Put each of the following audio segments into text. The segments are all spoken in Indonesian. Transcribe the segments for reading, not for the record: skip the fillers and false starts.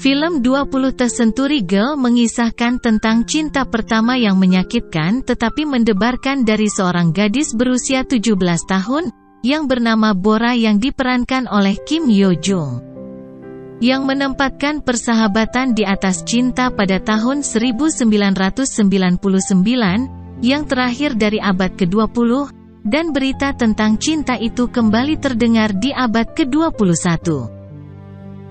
Film 20 Century Girl mengisahkan tentang cinta pertama yang menyakitkan tetapi mendebarkan dari seorang gadis berusia 17 tahun, yang bernama Bora yang diperankan oleh Kim Yo Jung. Yang menempatkan persahabatan di atas cinta pada tahun 1999, yang terakhir dari abad ke-20, dan berita tentang cinta itu kembali terdengar di abad ke-21.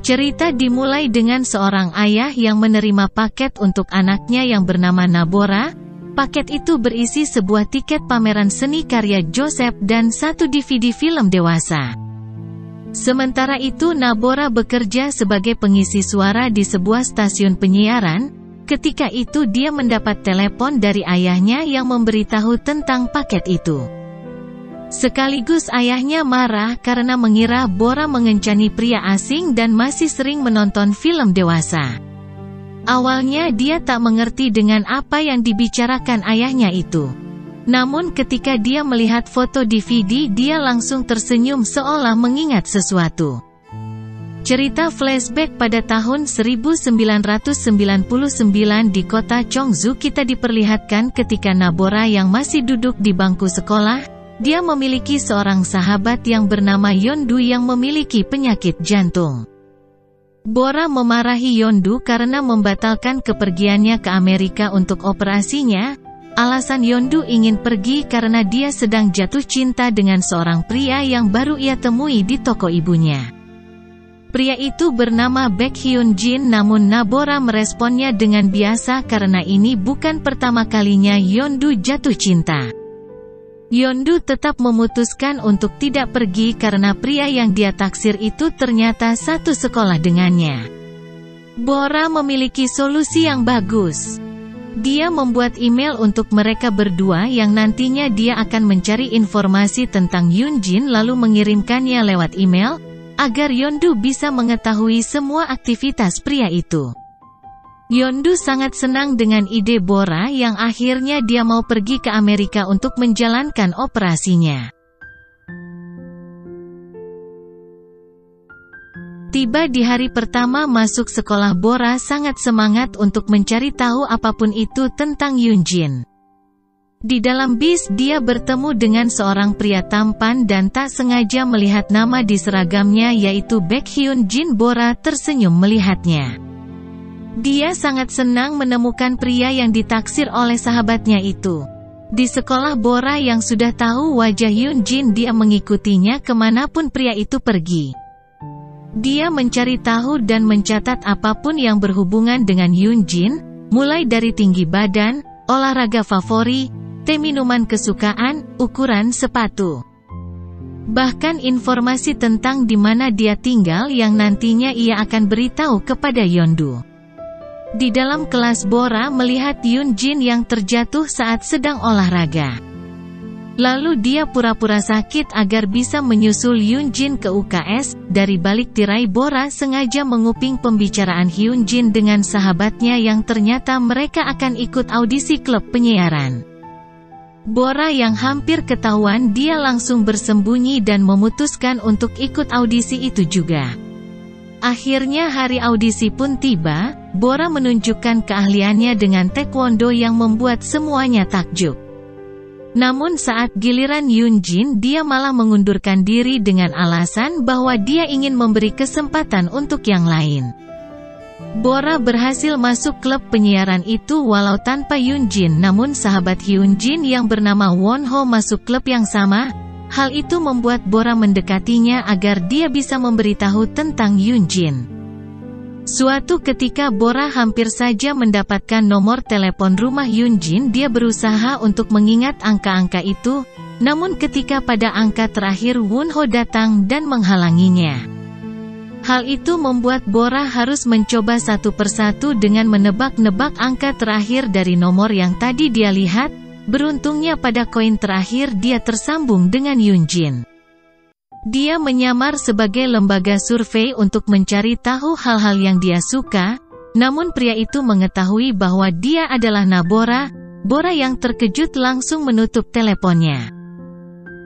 Cerita dimulai dengan seorang ayah yang menerima paket untuk anaknya yang bernama Nabora. Paket itu berisi sebuah tiket pameran seni karya Joseph dan satu DVD film dewasa. Sementara itu Nabora bekerja sebagai pengisi suara di sebuah stasiun penyiaran. Ketika itu dia mendapat telepon dari ayahnya yang memberitahu tentang paket itu. Sekaligus ayahnya marah karena mengira Bora mengencani pria asing dan masih sering menonton film dewasa. Awalnya dia tak mengerti dengan apa yang dibicarakan ayahnya itu. Namun ketika dia melihat foto DVD dia langsung tersenyum seolah mengingat sesuatu. Cerita flashback pada tahun 1999 di kota Chongju kita diperlihatkan ketika Nabora yang masih duduk di bangku sekolah. Dia memiliki seorang sahabat yang bernama Yondu yang memiliki penyakit jantung. Bora memarahi Yondu karena membatalkan kepergiannya ke Amerika untuk operasinya. Alasan Yondu ingin pergi karena dia sedang jatuh cinta dengan seorang pria yang baru ia temui di toko ibunya. Pria itu bernama Baek Hyun Jin, namun Nabora meresponnya dengan biasa karena ini bukan pertama kalinya Yondu jatuh cinta. Yondu tetap memutuskan untuk tidak pergi karena pria yang dia taksir itu ternyata satu sekolah dengannya. Bora memiliki solusi yang bagus. Dia membuat email untuk mereka berdua yang nantinya dia akan mencari informasi tentang Yunjin lalu mengirimkannya lewat email, agar Yondu bisa mengetahui semua aktivitas pria itu. Yondu sangat senang dengan ide Bora yang akhirnya dia mau pergi ke Amerika untuk menjalankan operasinya. Tiba di hari pertama masuk sekolah, Bora sangat semangat untuk mencari tahu apapun itu tentang Yunjin. Di dalam bis dia bertemu dengan seorang pria tampan dan tak sengaja melihat nama di seragamnya yaitu Baek Hyun Jin. Bora tersenyum melihatnya. Dia sangat senang menemukan pria yang ditaksir oleh sahabatnya itu. Di sekolah Bora yang sudah tahu wajah Yunjin, dia mengikutinya kemanapun pria itu pergi. Dia mencari tahu dan mencatat apapun yang berhubungan dengan Yunjin, mulai dari tinggi badan, olahraga favorit, teh minuman kesukaan, ukuran sepatu. Bahkan informasi tentang di mana dia tinggal yang nantinya ia akan beritahu kepada Yondu. Di dalam kelas Bora melihat Yunjin yang terjatuh saat sedang olahraga. Lalu dia pura-pura sakit agar bisa menyusul Yunjin ke UKS. Dari balik tirai Bora sengaja menguping pembicaraan Yunjin dengan sahabatnya yang ternyata mereka akan ikut audisi klub penyiaran. Bora yang hampir ketahuan dia langsung bersembunyi dan memutuskan untuk ikut audisi itu juga. Akhirnya hari audisi pun tiba. Bora menunjukkan keahliannya dengan taekwondo yang membuat semuanya takjub. Namun saat giliran Yunjin dia malah mengundurkan diri dengan alasan bahwa dia ingin memberi kesempatan untuk yang lain. Bora berhasil masuk klub penyiaran itu walau tanpa Yunjin, namun sahabat Yunjin yang bernama Wonho masuk klub yang sama. Hal itu membuat Bora mendekatinya agar dia bisa memberitahu tentang Yunjin. Suatu ketika Bora hampir saja mendapatkan nomor telepon rumah Yunjin. Dia berusaha untuk mengingat angka-angka itu, namun ketika pada angka terakhir Wonho datang dan menghalanginya. Hal itu membuat Bora harus mencoba satu persatu dengan menebak-nebak angka terakhir dari nomor yang tadi dia lihat. Beruntungnya pada koin terakhir dia tersambung dengan Yunjin. Dia menyamar sebagai lembaga survei untuk mencari tahu hal-hal yang dia suka, namun pria itu mengetahui bahwa dia adalah Nabora. Bora yang terkejut langsung menutup teleponnya.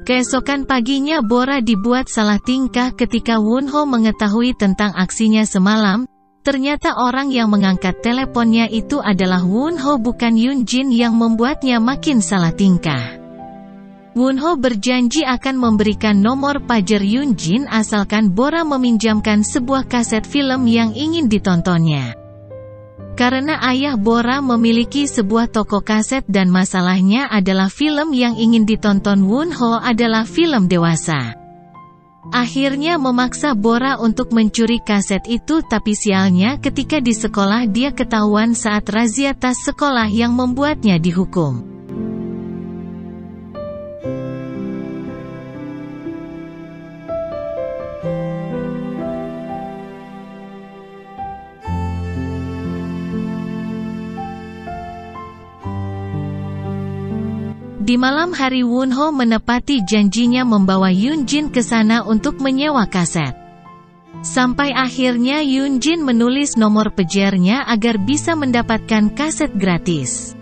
Keesokan paginya Bora dibuat salah tingkah ketika Wonho mengetahui tentang aksinya semalam. Ternyata orang yang mengangkat teleponnya itu adalah Won-ho bukan Yoon-jin yang membuatnya makin salah tingkah. Won-ho berjanji akan memberikan nomor pager Yoon-jin asalkan Bora meminjamkan sebuah kaset film yang ingin ditontonnya. Karena ayah Bora memiliki sebuah toko kaset dan masalahnya adalah film yang ingin ditonton Won-ho adalah film dewasa. Akhirnya memaksa Bora untuk mencuri kaset itu, tapi sialnya ketika di sekolah dia ketahuan saat razia tas sekolah yang membuatnya dihukum. Di malam hari Won-ho menepati janjinya membawa Yoon-jin ke sana untuk menyewa kaset. Sampai akhirnya Yoon-jin menulis nomor pagernya agar bisa mendapatkan kaset gratis.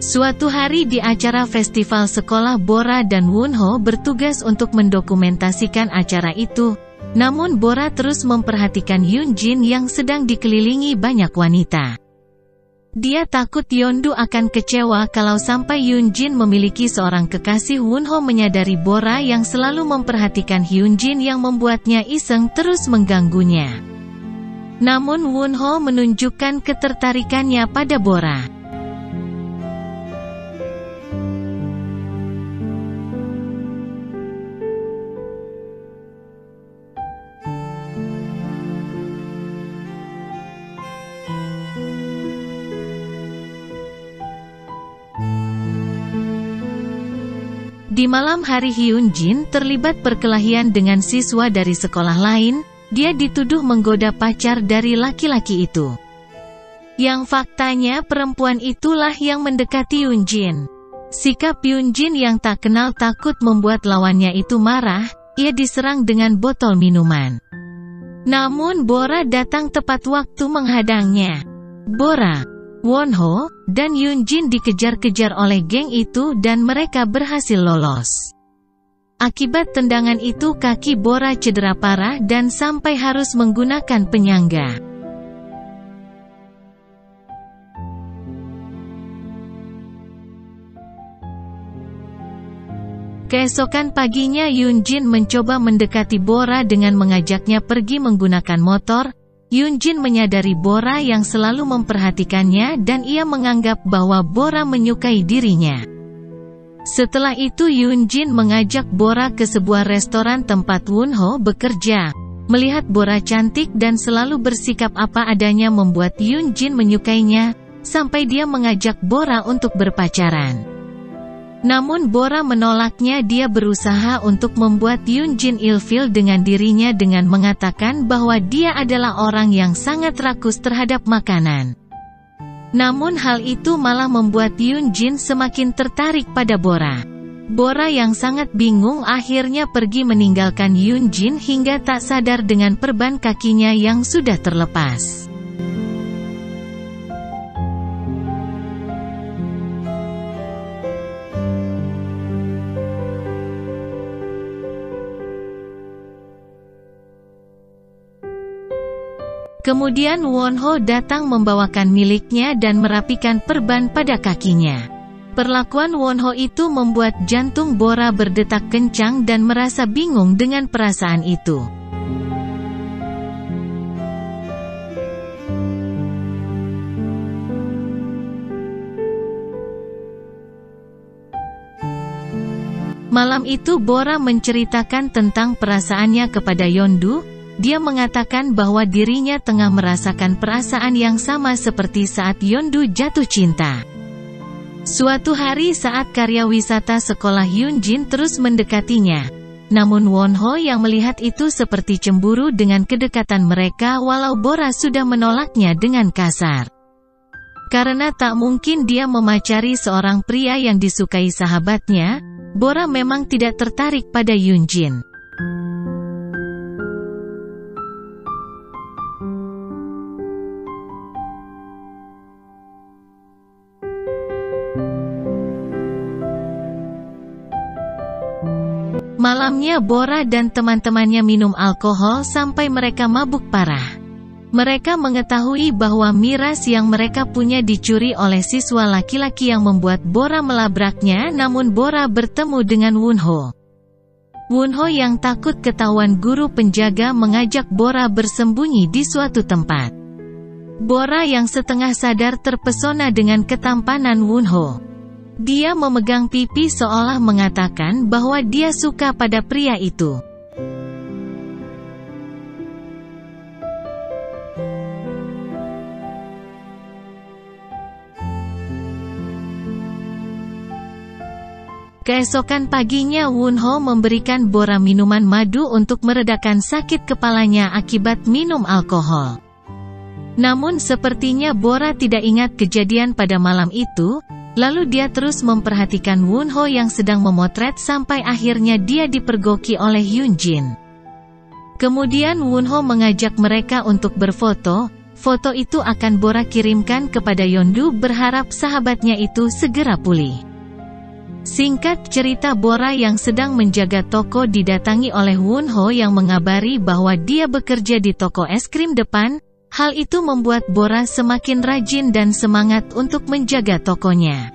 Suatu hari di acara festival sekolah, Bora dan Won-ho bertugas untuk mendokumentasikan acara itu. Namun Bora terus memperhatikan Yoon-jin yang sedang dikelilingi banyak wanita. Dia takut Yeondu akan kecewa kalau sampai Yoon-jin memiliki seorang kekasih. Won-ho menyadari Bora yang selalu memperhatikan Yoon-jin yang membuatnya iseng terus mengganggunya. Namun Won-ho menunjukkan ketertarikannya pada Bora. Di malam hari Hyun-jin terlibat perkelahian dengan siswa dari sekolah lain. Dia dituduh menggoda pacar dari laki-laki itu. Yang faktanya perempuan itulah yang mendekati Yoon-jin. Sikap Yoon-jin yang tak kenal takut membuat lawannya itu marah. Ia diserang dengan botol minuman. Namun Bora datang tepat waktu menghadangnya. Bora, Won-ho, dan Yoon-jin dikejar-kejar oleh geng itu dan mereka berhasil lolos. Akibat tendangan itu kaki Bora cedera parah dan sampai harus menggunakan penyangga. Keesokan paginya Yoon-jin mencoba mendekati Bora dengan mengajaknya pergi menggunakan motor. Yoon-jin menyadari Bora yang selalu memperhatikannya dan ia menganggap bahwa Bora menyukai dirinya. Setelah itu Yoon-jin mengajak Bora ke sebuah restoran tempat Won-ho bekerja. Melihat Bora cantik dan selalu bersikap apa adanya membuat Yoon-jin menyukainya, sampai dia mengajak Bora untuk berpacaran. Namun Bora menolaknya. Dia berusaha untuk membuat Yoon-jin ilfil dengan dirinya dengan mengatakan bahwa dia adalah orang yang sangat rakus terhadap makanan. Namun hal itu malah membuat Yoon-jin semakin tertarik pada Bora. Bora yang sangat bingung akhirnya pergi meninggalkan Yoon-jin hingga tak sadar dengan perban kakinya yang sudah terlepas. Kemudian Won-ho datang membawakan miliknya dan merapikan perban pada kakinya. Perlakuan Won-ho itu membuat jantung Bora berdetak kencang dan merasa bingung dengan perasaan itu. Malam itu Bora menceritakan tentang perasaannya kepada Yeondu. Dia mengatakan bahwa dirinya tengah merasakan perasaan yang sama seperti saat Yeondu jatuh cinta. Suatu hari saat karya wisata sekolah Yoon-jin terus mendekatinya. Namun Won-ho yang melihat itu seperti cemburu dengan kedekatan mereka walau Bora sudah menolaknya dengan kasar. Karena tak mungkin dia memacari seorang pria yang disukai sahabatnya, Bora memang tidak tertarik pada Yoon-jin. Malamnya Bora dan teman-temannya minum alkohol sampai mereka mabuk parah. Mereka mengetahui bahwa miras yang mereka punya dicuri oleh siswa laki-laki yang membuat Bora melabraknya, namun Bora bertemu dengan Wunho. Wunho yang takut ketahuan guru penjaga mengajak Bora bersembunyi di suatu tempat. Bora yang setengah sadar terpesona dengan ketampanan Wunho. Dia memegang pipi seolah mengatakan bahwa dia suka pada pria itu. Keesokan paginya Wunho memberikan Bora minuman madu untuk meredakan sakit kepalanya akibat minum alkohol. Namun sepertinya Bora tidak ingat kejadian pada malam itu, lalu dia terus memperhatikan Wunho yang sedang memotret sampai akhirnya dia dipergoki oleh Hyunjin. Kemudian Wunho mengajak mereka untuk berfoto. Foto itu akan Bora kirimkan kepada Yeondu berharap sahabatnya itu segera pulih. Singkat cerita, Bora yang sedang menjaga toko didatangi oleh Wunho yang mengabari bahwa dia bekerja di toko es krim depan. Hal itu membuat Bora semakin rajin dan semangat untuk menjaga tokonya.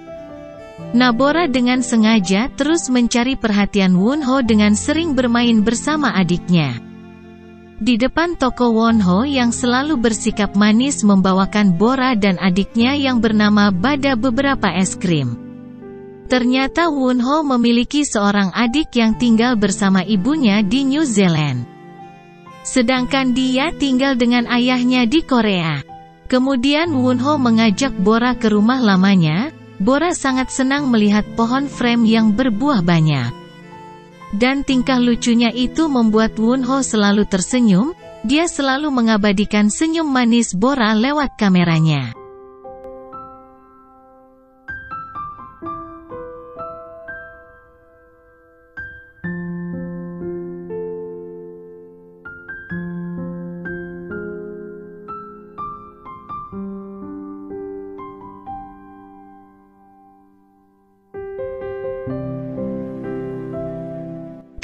Bora dengan sengaja terus mencari perhatian Wunho dengan sering bermain bersama adiknya. Di depan toko, Wunho yang selalu bersikap manis membawakan Bora dan adiknya yang bernama Bada beberapa es krim. Ternyata Wunho memiliki seorang adik yang tinggal bersama ibunya di New Zealand. Sedangkan dia tinggal dengan ayahnya di Korea. Kemudian Wunho mengajak Bora ke rumah lamanya. Bora sangat senang melihat pohon frame yang berbuah banyak. Dan tingkah lucunya itu membuat Wunho selalu tersenyum. Dia selalu mengabadikan senyum manis Bora lewat kameranya.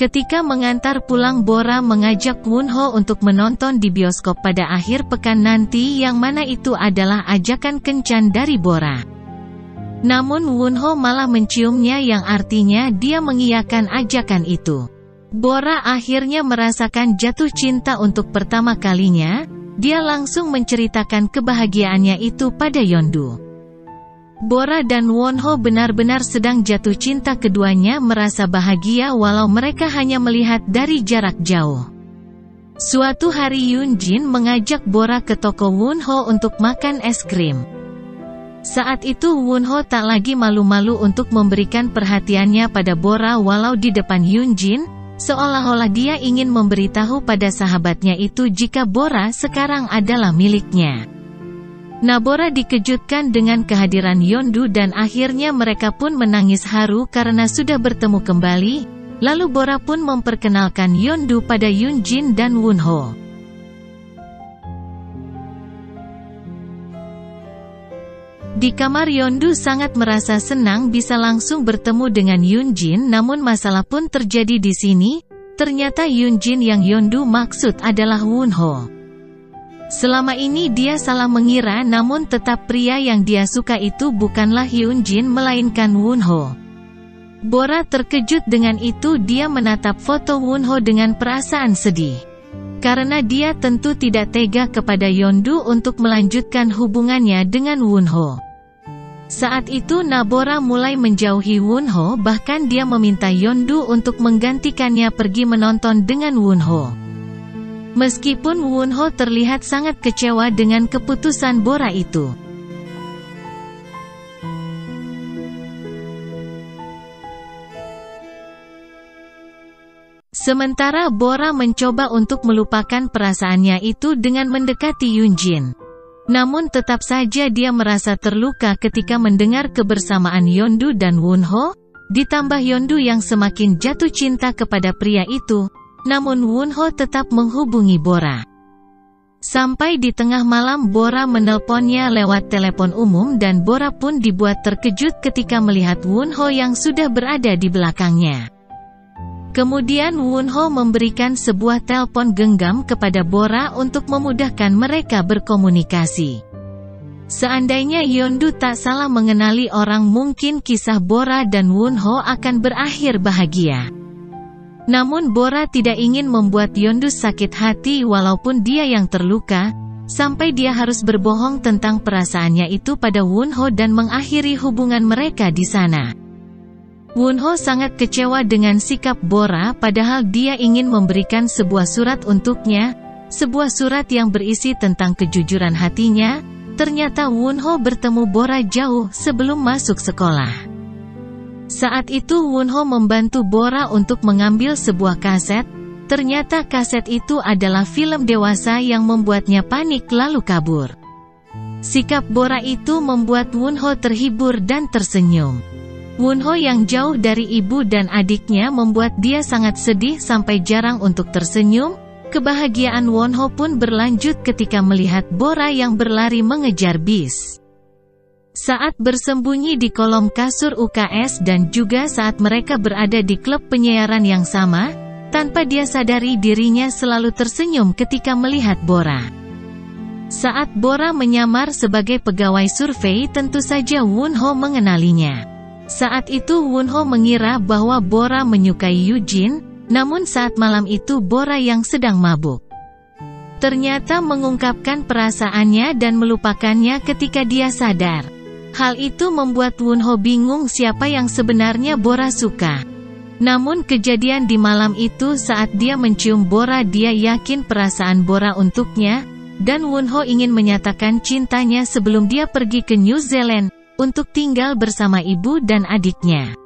Ketika mengantar pulang, Bora mengajak Wunho untuk menonton di bioskop pada akhir pekan nanti, yang mana itu adalah ajakan kencan dari Bora. Namun Wunho malah menciumnya, yang artinya dia mengiyakan ajakan itu. Bora akhirnya merasakan jatuh cinta untuk pertama kalinya. Dia langsung menceritakan kebahagiaannya itu pada Yeondu. Bora dan Wunho benar-benar sedang jatuh cinta, keduanya merasa bahagia walau mereka hanya melihat dari jarak jauh. Suatu hari Hyunjin mengajak Bora ke toko Wunho untuk makan es krim. Saat itu Wunho tak lagi malu-malu untuk memberikan perhatiannya pada Bora walau di depan Hyunjin, seolah-olah dia ingin memberitahu pada sahabatnya itu jika Bora sekarang adalah miliknya. Bora dikejutkan dengan kehadiran Yeondu dan akhirnya mereka pun menangis haru karena sudah bertemu kembali. Lalu Bora pun memperkenalkan Yeondu pada Hyunjin dan Wunho. Di kamar, Yeondu sangat merasa senang bisa langsung bertemu dengan Hyunjin, namun masalah pun terjadi di sini. Ternyata Hyunjin yang Yeondu maksud adalah Wunho. Selama ini dia salah mengira, namun tetap pria yang dia suka itu bukanlah Hyunjin melainkan Wunho. Bora terkejut dengan itu. Dia menatap foto Wunho dengan perasaan sedih. Karena dia tentu tidak tega kepada Yeondu untuk melanjutkan hubungannya dengan Wunho. Saat itu Bora mulai menjauhi Wunho, bahkan dia meminta Yeondu untuk menggantikannya pergi menonton dengan Wunho. Meskipun Wunho terlihat sangat kecewa dengan keputusan Bora itu. Sementara Bora mencoba untuk melupakan perasaannya itu dengan mendekati Hyunjin. Namun tetap saja dia merasa terluka ketika mendengar kebersamaan Yeondu dan Wunho, ditambah Yeondu yang semakin jatuh cinta kepada pria itu. Namun Wunho tetap menghubungi Bora. Sampai di tengah malam Bora menelponnya lewat telepon umum dan Bora pun dibuat terkejut ketika melihat Wunho yang sudah berada di belakangnya. Kemudian Wonho memberikan sebuah telepon genggam kepada Bora untuk memudahkan mereka berkomunikasi. Seandainya Yeondu tak salah mengenali orang, mungkin kisah Bora dan Wonho akan berakhir bahagia. Namun Bora tidak ingin membuat Yeondu sakit hati walaupun dia yang terluka, sampai dia harus berbohong tentang perasaannya itu pada Wonho dan mengakhiri hubungan mereka di sana. Wonho sangat kecewa dengan sikap Bora, padahal dia ingin memberikan sebuah surat untuknya, sebuah surat yang berisi tentang kejujuran hatinya. Ternyata Wonho bertemu Bora jauh sebelum masuk sekolah. Saat itu Wonho membantu Bora untuk mengambil sebuah kaset. Ternyata kaset itu adalah film dewasa yang membuatnya panik lalu kabur. Sikap Bora itu membuat Wonho terhibur dan tersenyum. Wonho yang jauh dari ibu dan adiknya membuat dia sangat sedih sampai jarang untuk tersenyum. Kebahagiaan Wonho pun berlanjut ketika melihat Bora yang berlari mengejar bis. Saat bersembunyi di kolom kasur UKS dan juga saat mereka berada di klub penyiaran yang sama, tanpa dia sadari dirinya selalu tersenyum ketika melihat Bora. Saat Bora menyamar sebagai pegawai survei, tentu saja Wonho mengenalinya. Saat itu Wonho mengira bahwa Bora menyukai Yujin, namun saat malam itu Bora yang sedang mabuk ternyata mengungkapkan perasaannya dan melupakannya ketika dia sadar. Hal itu membuat Wonho bingung siapa yang sebenarnya Bora suka. Namun kejadian di malam itu saat dia mencium Bora, dia yakin perasaan Bora untuknya, dan Wonho ingin menyatakan cintanya sebelum dia pergi ke New Zealand untuk tinggal bersama ibu dan adiknya.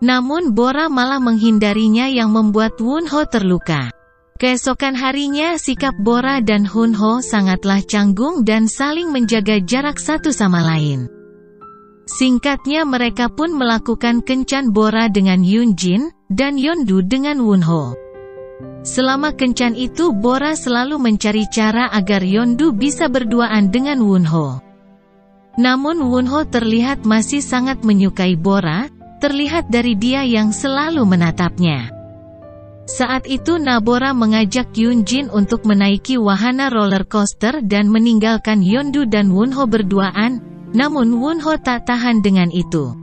Namun Bora malah menghindarinya yang membuat Wonho terluka. Keesokan harinya sikap Bora dan Wonho sangatlah canggung dan saling menjaga jarak satu sama lain. Singkatnya mereka pun melakukan kencan, Bora dengan Yunjin, dan Yeondu dengan Wonho. Selama kencan itu Bora selalu mencari cara agar Yeondu bisa berduaan dengan Wonho. Namun Wonho terlihat masih sangat menyukai Bora, terlihat dari dia yang selalu menatapnya. Saat itu Bora mengajak Yunjin untuk menaiki wahana roller coaster dan meninggalkan Yeondu dan Wonho berduaan, namun Wonho tak tahan dengan itu.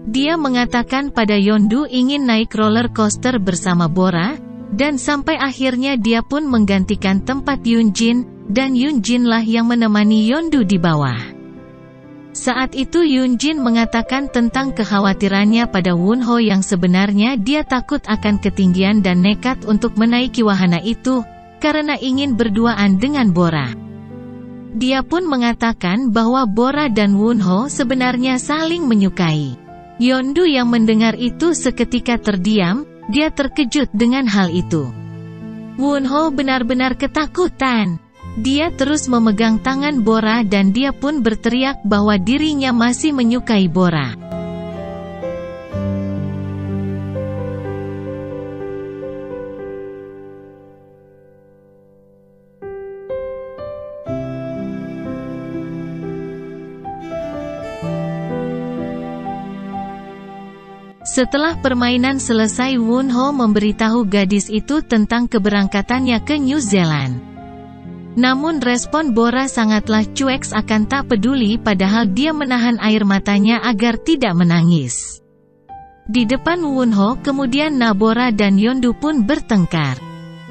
Dia mengatakan pada Yeondu ingin naik roller coaster bersama Bora, dan sampai akhirnya dia pun menggantikan tempat Yunjin, dan Yunjinlah yang menemani Yeondu di bawah. Saat itu Yunjin mengatakan tentang kekhawatirannya pada Wonho yang sebenarnya dia takut akan ketinggian dan nekat untuk menaiki wahana itu, karena ingin berduaan dengan Bora. Dia pun mengatakan bahwa Bora dan Wonho sebenarnya saling menyukai. Yeondu yang mendengar itu seketika terdiam, dia terkejut dengan hal itu. Wonho benar-benar ketakutan. Dia terus memegang tangan Bora dan dia pun berteriak bahwa dirinya masih menyukai Bora. Setelah permainan selesai, Wonho memberitahu gadis itu tentang keberangkatannya ke New Zealand. Namun respon Bora sangatlah cuek, akan tak peduli, padahal dia menahan air matanya agar tidak menangis. Di depan Wonho kemudian Bora dan Yeondu pun bertengkar.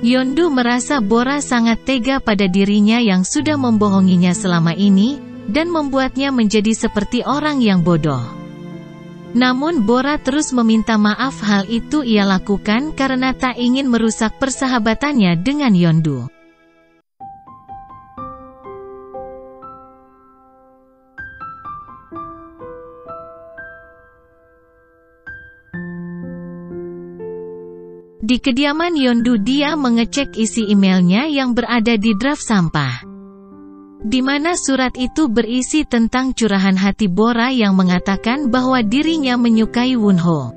Yeondu merasa Bora sangat tega pada dirinya yang sudah membohonginya selama ini, dan membuatnya menjadi seperti orang yang bodoh. Namun Bora terus meminta maaf, hal itu ia lakukan karena tak ingin merusak persahabatannya dengan Yeondu. Di kediaman Yeondu dia mengecek isi emailnya yang berada di draft sampah. Di mana surat itu berisi tentang curahan hati Bora yang mengatakan bahwa dirinya menyukai Wonho.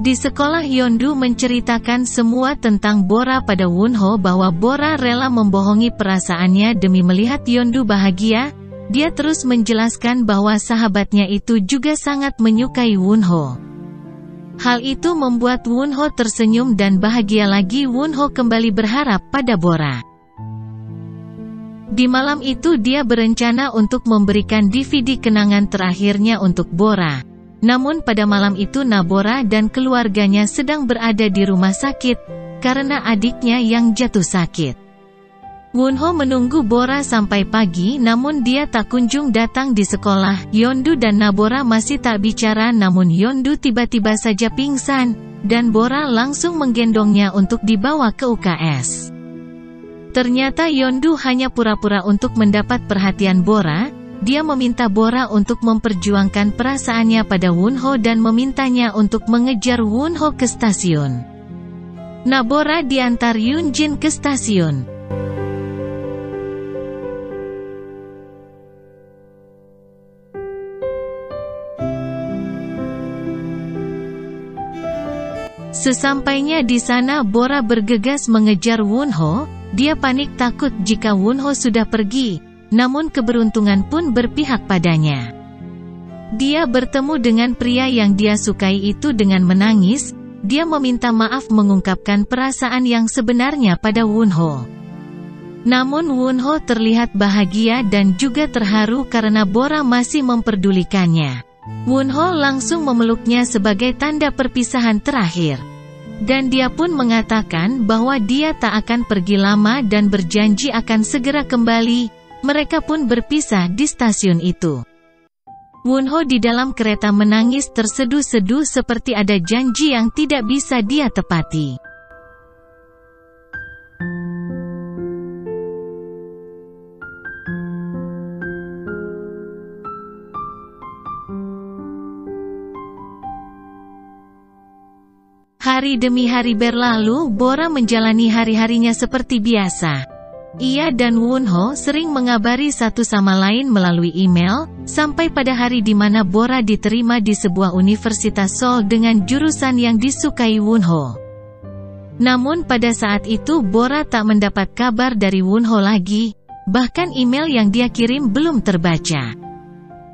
Di sekolah Yeondu menceritakan semua tentang Bora pada Wonho, bahwa Bora rela membohongi perasaannya demi melihat Yeondu bahagia, dia terus menjelaskan bahwa sahabatnya itu juga sangat menyukai Wonho. Hal itu membuat Wonho tersenyum dan bahagia lagi. Wonho kembali berharap pada Bora. Di malam itu dia berencana untuk memberikan DVD kenangan terakhirnya untuk Bora. Namun pada malam itu Bora dan keluarganya sedang berada di rumah sakit, karena adiknya yang jatuh sakit. Wonho menunggu Bora sampai pagi namun dia tak kunjung datang di sekolah. Yeondu dan Bora masih tak bicara namun Yeondu tiba-tiba saja pingsan, dan Bora langsung menggendongnya untuk dibawa ke UKS. Ternyata Yeondu hanya pura-pura untuk mendapat perhatian Bora. Dia meminta Bora untuk memperjuangkan perasaannya pada Wonho dan memintanya untuk mengejar Wonho ke stasiun. Bora diantar Yoonjin ke stasiun. Sesampainya di sana Bora bergegas mengejar Wonho. Dia panik takut jika Wonho sudah pergi, namun keberuntungan pun berpihak padanya. Dia bertemu dengan pria yang dia sukai itu dengan menangis. Dia meminta maaf mengungkapkan perasaan yang sebenarnya pada Wonho. Namun Wonho terlihat bahagia dan juga terharu karena Bora masih memperdulikannya. Wonho langsung memeluknya sebagai tanda perpisahan terakhir. Dan dia pun mengatakan bahwa dia tak akan pergi lama dan berjanji akan segera kembali. Mereka pun berpisah di stasiun itu. Wonho di dalam kereta menangis terseduh-seduh seperti ada janji yang tidak bisa dia tepati. Hari demi hari berlalu, Bora menjalani hari-harinya seperti biasa. Ia dan Wonho sering mengabari satu sama lain melalui email, sampai pada hari di mana Bora diterima di sebuah universitas Seoul dengan jurusan yang disukai Wonho. Namun pada saat itu Bora tak mendapat kabar dari Wonho lagi, bahkan email yang dia kirim belum terbaca.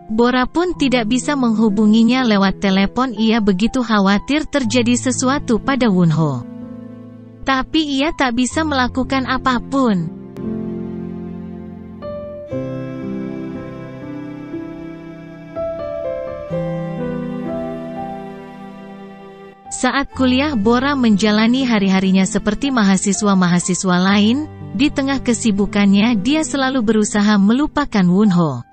Bora pun tidak bisa menghubunginya lewat telepon. Ia begitu khawatir terjadi sesuatu pada Wonho. Tapi ia tak bisa melakukan apapun. Saat kuliah Bora menjalani hari-harinya seperti mahasiswa-mahasiswa lain. Di tengah kesibukannya dia selalu berusaha melupakan Wonho.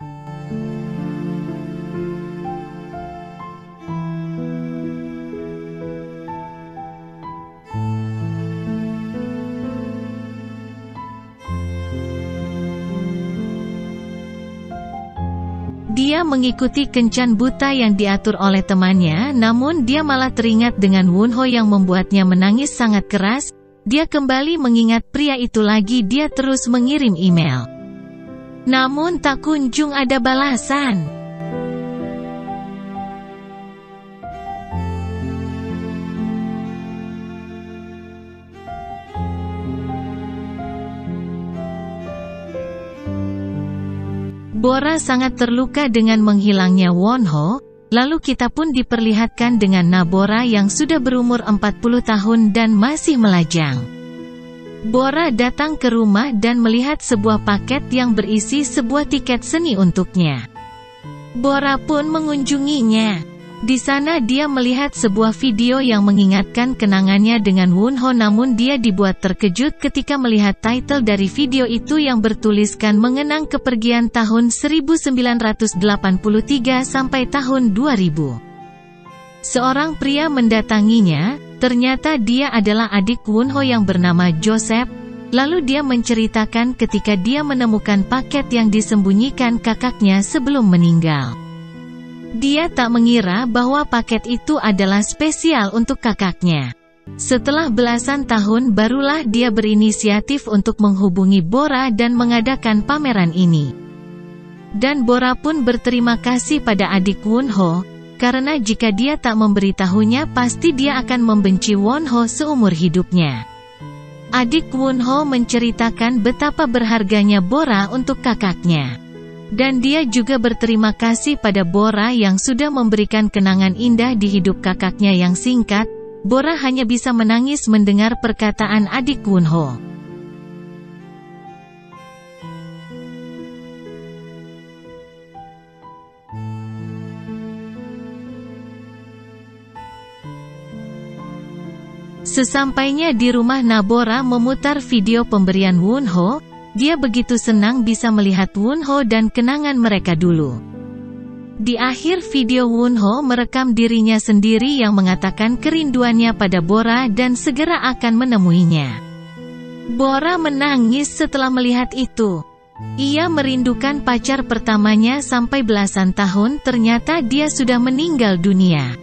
Dia mengikuti kencan buta yang diatur oleh temannya, namun dia malah teringat dengan Wonho yang membuatnya menangis sangat keras. Dia kembali mengingat pria itu lagi. Dia terus mengirim email. Namun tak kunjung ada balasan. Bora sangat terluka dengan menghilangnya Wonho, lalu kita pun diperlihatkan dengan Bora yang sudah berumur 40 tahun dan masih melajang. Bora datang ke rumah dan melihat sebuah paket yang berisi sebuah tiket seni untuknya. Bora pun mengunjunginya. Di sana dia melihat sebuah video yang mengingatkan kenangannya dengan Wonho, namun dia dibuat terkejut ketika melihat title dari video itu yang bertuliskan mengenang kepergian tahun 1983 sampai tahun 2000. Seorang pria mendatanginya, ternyata dia adalah adik Wonho yang bernama Joseph. Lalu dia menceritakan ketika dia menemukan paket yang disembunyikan kakaknya sebelum meninggal. Dia tak mengira bahwa paket itu adalah spesial untuk kakaknya. Setelah belasan tahun barulah dia berinisiatif untuk menghubungi Bora dan mengadakan pameran ini. Dan Bora pun berterima kasih pada adik Wonho, karena jika dia tak memberitahunya pasti dia akan membenci Wonho seumur hidupnya. Adik Wonho menceritakan betapa berharganya Bora untuk kakaknya. Dan dia juga berterima kasih pada Bora yang sudah memberikan kenangan indah di hidup kakaknya yang singkat. Bora hanya bisa menangis mendengar perkataan adik Wonho. Sesampainya di rumah, Bora memutar video pemberian Wonho. Dia begitu senang bisa melihat Wonho dan kenangan mereka dulu. Di akhir video, Wonho merekam dirinya sendiri yang mengatakan kerinduannya pada Bora dan segera akan menemuinya. Bora menangis setelah melihat itu. Ia merindukan pacar pertamanya sampai belasan tahun, ternyata dia sudah meninggal dunia.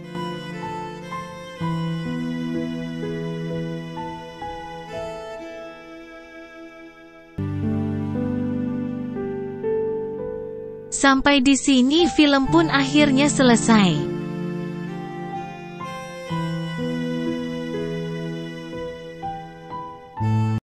Sampai di sini film pun akhirnya selesai.